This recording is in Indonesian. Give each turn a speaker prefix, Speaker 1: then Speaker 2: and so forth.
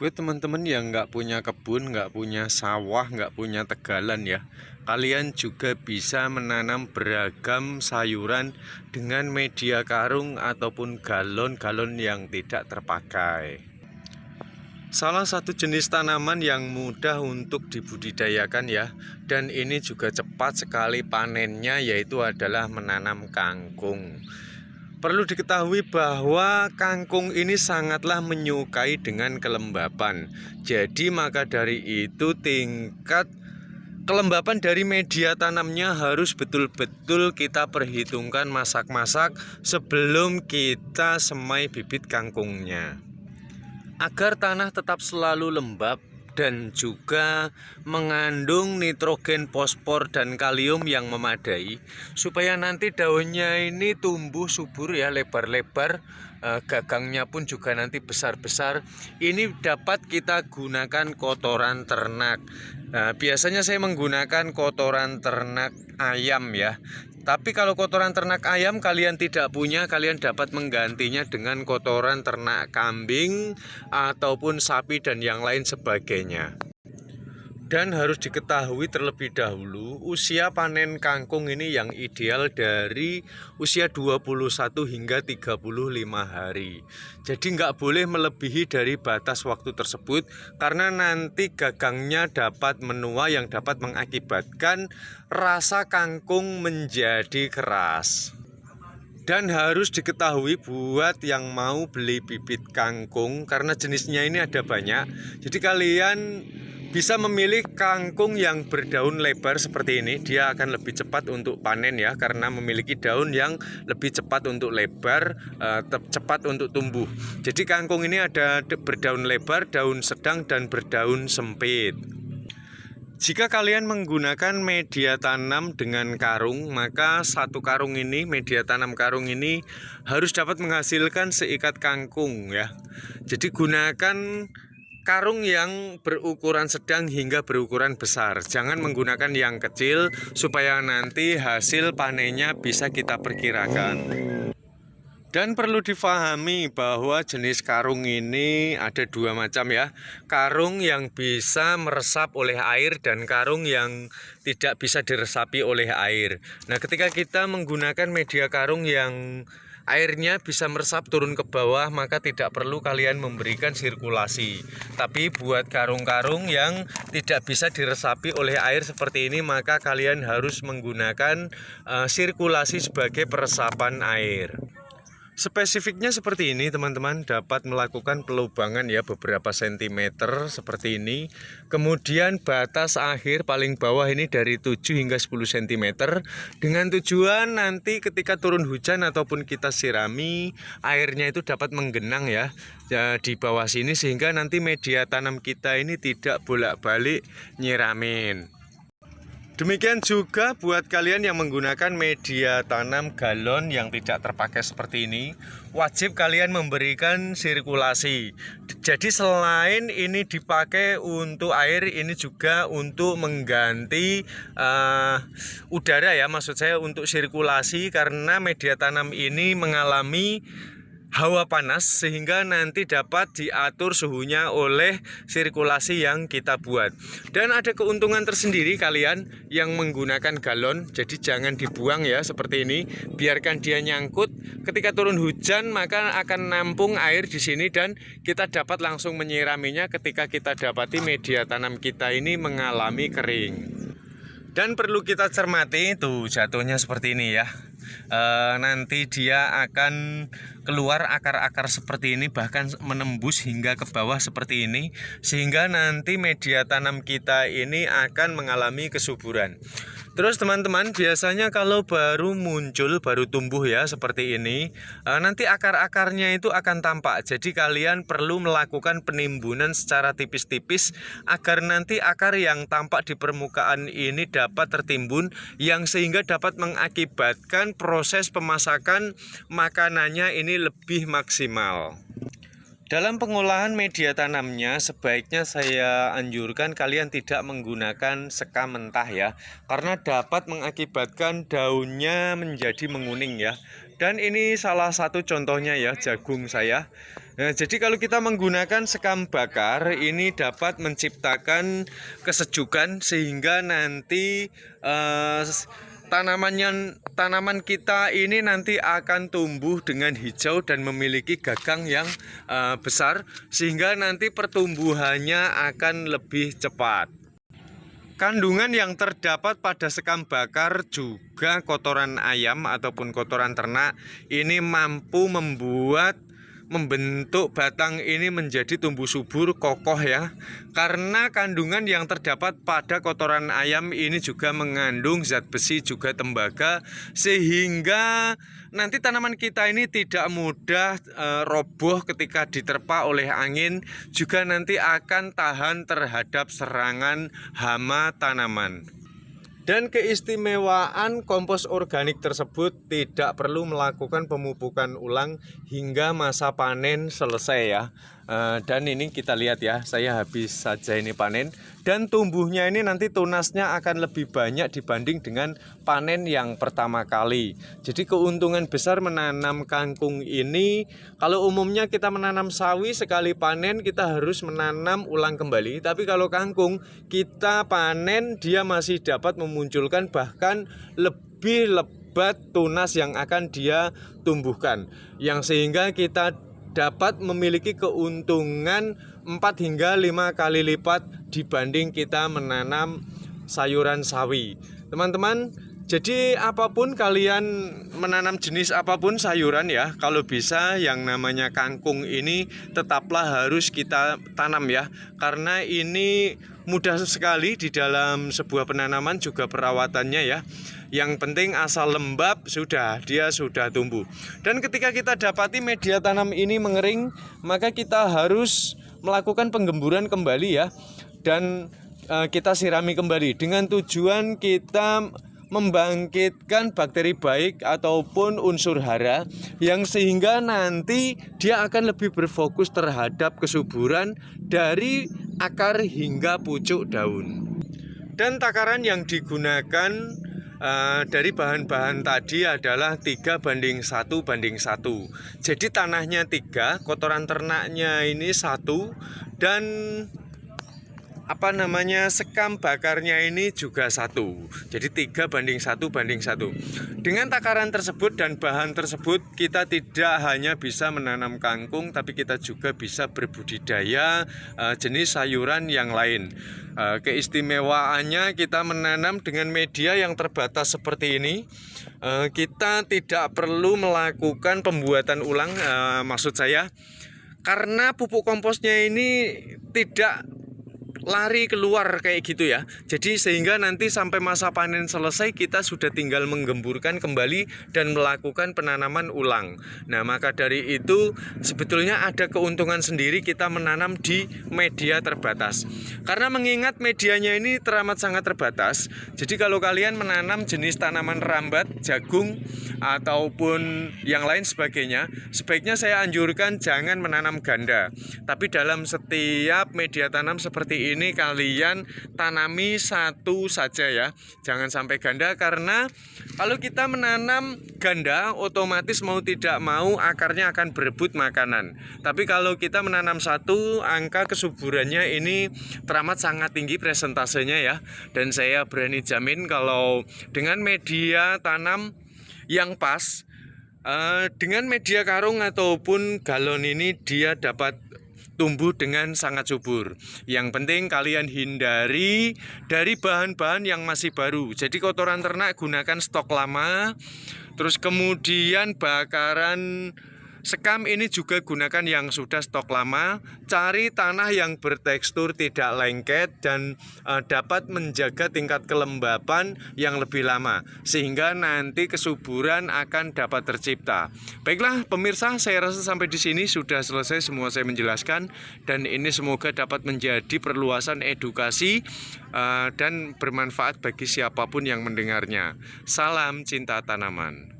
Speaker 1: Buat teman-teman yang nggak punya kebun, nggak punya sawah, nggak punya tegalan ya, kalian juga bisa menanam beragam sayuran dengan media karung ataupun galon-galon yang tidak terpakai. Salah satu jenis tanaman yang mudah untuk dibudidayakan ya, dan ini juga cepat sekali panennya, yaitu adalah menanam kangkung. Perlu diketahui bahwa kangkung ini sangatlah menyukai dengan kelembapan. Jadi maka dari itu tingkat kelembapan dari media tanamnya harus betul-betul kita perhitungkan masak-masak sebelum kita semai bibit kangkungnya. Agar tanah tetap selalu lembab dan juga mengandung nitrogen, fosfor, dan kalium yang memadai, supaya nanti daunnya ini tumbuh subur ya, lebar-lebar, gagangnya pun juga nanti besar-besar. Ini dapat kita gunakan kotoran ternak. Nah, biasanya saya menggunakan kotoran ternak ayam ya. Tapi kalau kotoran ternak ayam kalian tidak punya, kalian dapat menggantinya dengan kotoran ternak kambing ataupun sapi dan yang lain sebagainya. Dan harus diketahui terlebih dahulu usia panen kangkung ini yang ideal dari usia 21 hingga 35 hari. Jadi nggak boleh melebihi dari batas waktu tersebut, karena nanti gagangnya dapat menua yang dapat mengakibatkan rasa kangkung menjadi keras. Dan harus diketahui buat yang mau beli bibit kangkung, karena jenisnya ini ada banyak. Jadi kalian bisa memilih kangkung yang berdaun lebar seperti ini. Dia akan lebih cepat untuk panen ya, karena memiliki daun yang lebih cepat untuk lebar, cepat untuk tumbuh. Jadi kangkung ini ada berdaun lebar, daun sedang, dan berdaun sempit. Jika kalian menggunakan media tanam dengan karung, maka satu karung ini, media tanam karung ini harus dapat menghasilkan seikat kangkung ya. Jadi gunakan karung yang berukuran sedang hingga berukuran besar. Jangan menggunakan yang kecil, supaya nanti hasil panennya bisa kita perkirakan. Dan perlu difahami bahwa jenis karung ini ada dua macam ya. Karung yang bisa meresap oleh air dan karung yang tidak bisa diresapi oleh air. Nah, ketika kita menggunakan media karung yang airnya bisa meresap turun ke bawah, maka tidak perlu kalian memberikan sirkulasi. Tapi buat karung-karung yang tidak bisa diresapi oleh air seperti ini, maka kalian harus menggunakan sirkulasi sebagai peresapan air. Spesifiknya seperti ini teman-teman, dapat melakukan pelubangan ya beberapa sentimeter seperti ini. Kemudian batas akhir paling bawah ini dari 7 hingga 10 cm, dengan tujuan nanti ketika turun hujan ataupun kita sirami, airnya itu dapat menggenang ya di bawah sini, sehingga nanti media tanam kita ini tidak bolak-balik nyiramin. Demikian juga buat kalian yang menggunakan media tanam galon yang tidak terpakai seperti ini, wajib kalian memberikan sirkulasi. Jadi selain ini dipakai untuk air, ini juga untuk mengganti udara ya, maksud saya untuk sirkulasi, karena media tanam ini mengalami hawa panas, sehingga nanti dapat diatur suhunya oleh sirkulasi yang kita buat. Dan ada keuntungan tersendiri kalian yang menggunakan galon. Jadi jangan dibuang ya seperti ini, biarkan dia nyangkut. Ketika turun hujan maka akan nampung air di sini dan kita dapat langsung menyiraminya ketika kita dapati media tanam kita ini mengalami kering. Dan perlu kita cermati, tuh jatuhnya seperti ini ya. Nanti dia akan keluar akar-akar seperti ini, bahkan menembus hingga ke bawah seperti ini, sehingga nanti media tanam kita ini akan mengalami kesuburan. Terus teman-teman, biasanya kalau baru muncul, baru tumbuh ya seperti ini, nanti akar-akarnya itu akan tampak. Jadi kalian perlu melakukan penimbunan secara tipis-tipis agar nanti akar yang tampak di permukaan ini dapat tertimbun, yang sehingga dapat mengakibatkan proses pemasakan makanannya ini lebih maksimal. Dalam pengolahan media tanamnya, sebaiknya saya anjurkan kalian tidak menggunakan sekam mentah ya, karena dapat mengakibatkan daunnya menjadi menguning ya. Dan ini salah satu contohnya ya, jagung saya. Nah, jadi kalau kita menggunakan sekam bakar ini dapat menciptakan kesejukan sehingga nanti tanaman kita ini nanti akan tumbuh dengan hijau dan memiliki gagang yang besar sehingga nanti pertumbuhannya akan lebih cepat. Kandungan yang terdapat pada sekam bakar juga kotoran ayam ataupun kotoran ternak ini mampu membentuk batang ini menjadi tumbuh subur kokoh ya. Karena kandungan yang terdapat pada kotoran ayam ini juga mengandung zat besi juga tembaga sehingga nanti tanaman kita ini tidak mudah roboh ketika diterpa oleh angin, juga nanti akan tahan terhadap serangan hama tanaman. Dan keistimewaan kompos organik tersebut tidak perlu melakukan pemupukan ulang hingga masa panen selesai ya. Dan ini kita lihat ya, saya habis saja ini panen. Dan tumbuhnya ini nanti tunasnya akan lebih banyak dibanding dengan panen yang pertama kali. Jadi keuntungan besar menanam kangkung ini, kalau umumnya kita menanam sawi sekali panen kita harus menanam ulang kembali. Tapi kalau kangkung kita panen dia masih dapat memunculkan bahkan lebih lebat tunas yang akan dia tumbuhkan. Yang sehingga kita dapat memiliki keuntungan 4 hingga 5 kali lipat dibanding kita menanam sayuran sawi. Teman-teman, jadi apapun kalian menanam jenis apapun sayuran ya, kalau bisa yang namanya kangkung ini tetaplah harus kita tanam ya. Karena ini mudah sekali di dalam sebuah penanaman juga perawatannya ya. Yang penting asal lembab dia sudah tumbuh. Dan ketika kita dapati media tanam ini mengering, maka kita harus melakukan penggemburan kembali ya. Dan kita sirami kembali dengan tujuan kita membangkitkan bakteri baik ataupun unsur hara yang sehingga nanti dia akan lebih berfokus terhadap kesuburan dari akar hingga pucuk daun. Dan takaran yang digunakan dari bahan-bahan tadi adalah 3:1:1. Jadi tanahnya 3, kotoran ternaknya ini 1, dan sekam bakarnya ini juga 1. Jadi 3:1:1. Dengan takaran tersebut dan bahan tersebut kita tidak hanya bisa menanam kangkung, tapi kita juga bisa berbudidaya jenis sayuran yang lain. Keistimewaannya kita menanam dengan media yang terbatas seperti ini. Kita tidak perlu melakukan pembuatan ulang, maksud saya, karena pupuk komposnya ini tidak lari keluar kayak gitu ya. Jadi sehingga nanti sampai masa panen selesai kita sudah tinggal menggemburkan kembali dan melakukan penanaman ulang. Nah, maka dari itu sebetulnya ada keuntungan sendiri kita menanam di media terbatas. Karena mengingat medianya ini teramat sangat terbatas. Jadi kalau kalian menanam jenis tanaman rambat, jagung ataupun yang lain sebagainya, sebaiknya saya anjurkan jangan menanam ganda. Tapi dalam setiap media tanam seperti ini kalian tanami 1 saja ya, jangan sampai ganda, karena kalau kita menanam ganda otomatis mau tidak mau akarnya akan berebut makanan. Tapi kalau kita menanam 1, angka kesuburannya ini teramat sangat tinggi presentasenya ya. Dan saya berani jamin kalau dengan media tanam yang pas, dengan media karung ataupun galon ini dia dapat tumbuh dengan sangat subur. Yang penting kalian hindari dari bahan-bahan yang masih baru. Jadi kotoran ternak gunakan stok lama. Terus kemudian bakaran sekam ini juga gunakan yang sudah stok lama. Cari tanah yang bertekstur tidak lengket dan dapat menjaga tingkat kelembapan yang lebih lama, sehingga nanti kesuburan akan dapat tercipta. Baiklah pemirsa, saya rasa sampai di sini sudah selesai semua saya menjelaskan, dan ini semoga dapat menjadi perluasan edukasi dan bermanfaat bagi siapapun yang mendengarnya. Salam cinta tanaman.